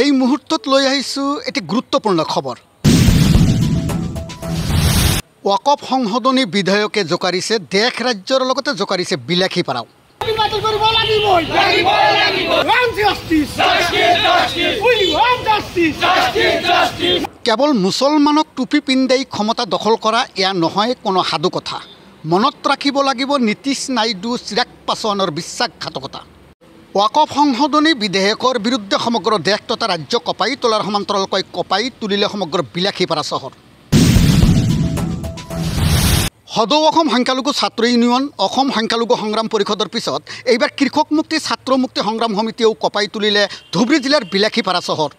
এই মুহূৰ্তত লৈ আহিছো এটি গুৰুত্বপূৰ্ণ খবৰ। ওয়াকফ সংশোধনী বিধেয়কে জোকাৰিছে দেশ ৰাজ্যৰ লগতে জোকাৰিছে বিলাসীপাৰাও। কেৱল মুছলমানক টুপি পিন্ধাই ক্ষমতা দখল কৰা এয়া নহয় কোনো সাধু কথা। মনত ৰাখিব লাগিব নীতিশ নাইডু চিৰাগ পাছোৱানৰ বিশ্বাসঘাতকতা। ওয়াকফ সংশোধনী বিধেয়কৰ বিৰুদ্ধে সমগ্ৰ দেশ তথা ৰাজ্য কঁপাই তোলাৰ সমান্তৰালকৈ কঁপাই তুলিলে সমগ্ৰ বিলাসীপাৰা চহৰ। সদৌ অসম সংখ্যালঘু ছাত্ৰ ইউনিয়ন, অসম সংখ্যালঘু সংগ্ৰাম পৰিষদৰ পিছত এইবাৰ কৃষক মুক্তি ছাত্ৰ মুক্তি সংগ্ৰাম সমিতিয়েও কঁপাই তুলিলে ধুবুৰী জিলাৰ বিলাসীপাৰা চহৰ।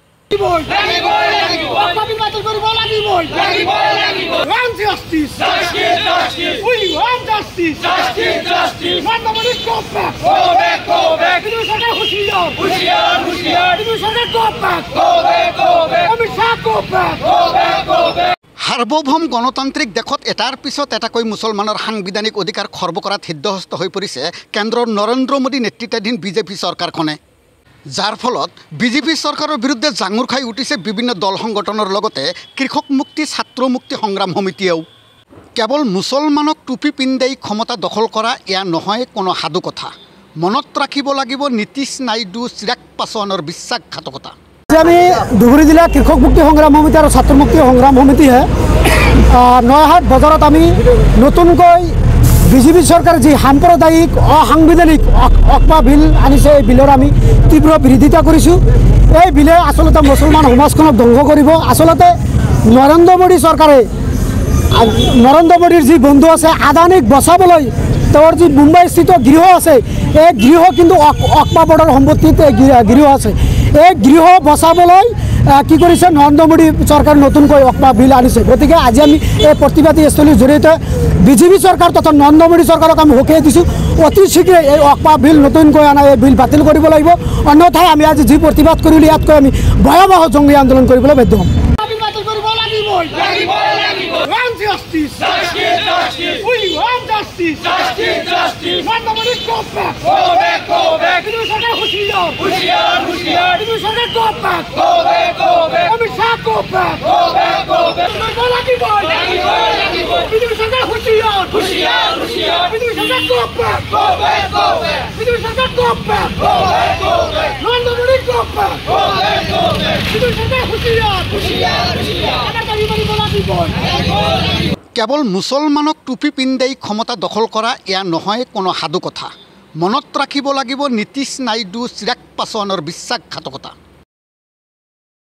সাৰ্বভৌম গণতান্ত্ৰিক দেশত এটাৰ পিছত এটাকৈ মুছলমানৰ সাংবিধানিক অধিকাৰ খৰ্ব কৰাত সিদ্ধহস্ত হৈ পৰিছে কেন্দ্ৰৰ নৰেন্দ্ৰ মোদী নেতৃত্বাধীন বিজেপি চৰকাৰখনে, যাৰ ফলত বিজেপি চৰকাৰৰ বিৰুদ্ধে জাঙুৰ খাই উঠিছে বিভিন্ন দল সংগঠনৰ লগতে কৃষক মুক্তি ছাত্ৰ মুক্তি সংগ্ৰাম সমিতিয়েও। কেৱল মুছলমানক টুপি পিন্ধাই ক্ষমতা দখল কৰা এয়া নহয় কোনো সাধু কথা। মনত ৰাখিব লাগিব নীতিশ নাইডু চিৰাগ পাছোৱানৰ বিশ্বাসঘাতকতা। আমি ধুবুৰী জিলা কৃষক মুক্তি সংগ্ৰাম সমিতি আৰু ছাত্ৰ মুক্তি সংগ্ৰাম সমিতিহে নয়াহাট বজাৰত আমি নতুনকৈ বিজেপি চৰকাৰে যি সাম্প্ৰদায়িক অসাংবিধানিক অকপা বিল আনিছে, এই বিলৰ আমি তীব্ৰ বিৰোধিতা কৰিছোঁ। এই বিলে আচলতে মুছলমান সমাজখনক ধ্বংস কৰিব। আচলতে নৰেন্দ্ৰ মোদী চৰকাৰে নৰেন্দ্ৰ মোদীৰ যি বন্ধু আছে আদানীক বচাবলৈ তেওঁৰ যি মুম্বাইস্থিত গৃহ আছে, এই গৃহ কিন্তু অকপা বৰ্ডৰ সম্পত্তিত গৃহ আছে। এই গৃহ বচাবলৈ কি কৰিছে নৰেন্দ্ৰ মোদী চৰকাৰে নতুনকৈ অকপা বিল আনিছে। গতিকে আজি আমি এই প্ৰতিবাদী স্থলীৰ জৰিয়তে বিজেপি চৰকাৰ তথা নৰেন্দ্ৰ মোদী চৰকাৰক আমি সকীয়াই দিছোঁ, অতি শীঘ্ৰে এই অকপা বিল নতুনকৈ অনা এই বিল বাতিল কৰিব লাগিব। অন্যথাই আমি আজি যি প্ৰতিবাদ কৰিলোঁ ইয়াতকৈ আমি ভয়াৱহ জংগী আন্দোলন কৰিবলৈ বাধ্য হ'ম। কেৱল মুছলমানক টুপি পিন্ধাই ক্ষমতা দখল কৰা এয়া নহয় কোনো সাধু কথা। মনত ৰাখিব লাগিব নীতিশ নাইডু চিৰাগ পাছোৱানৰ বিশ্বাসঘাতকতা।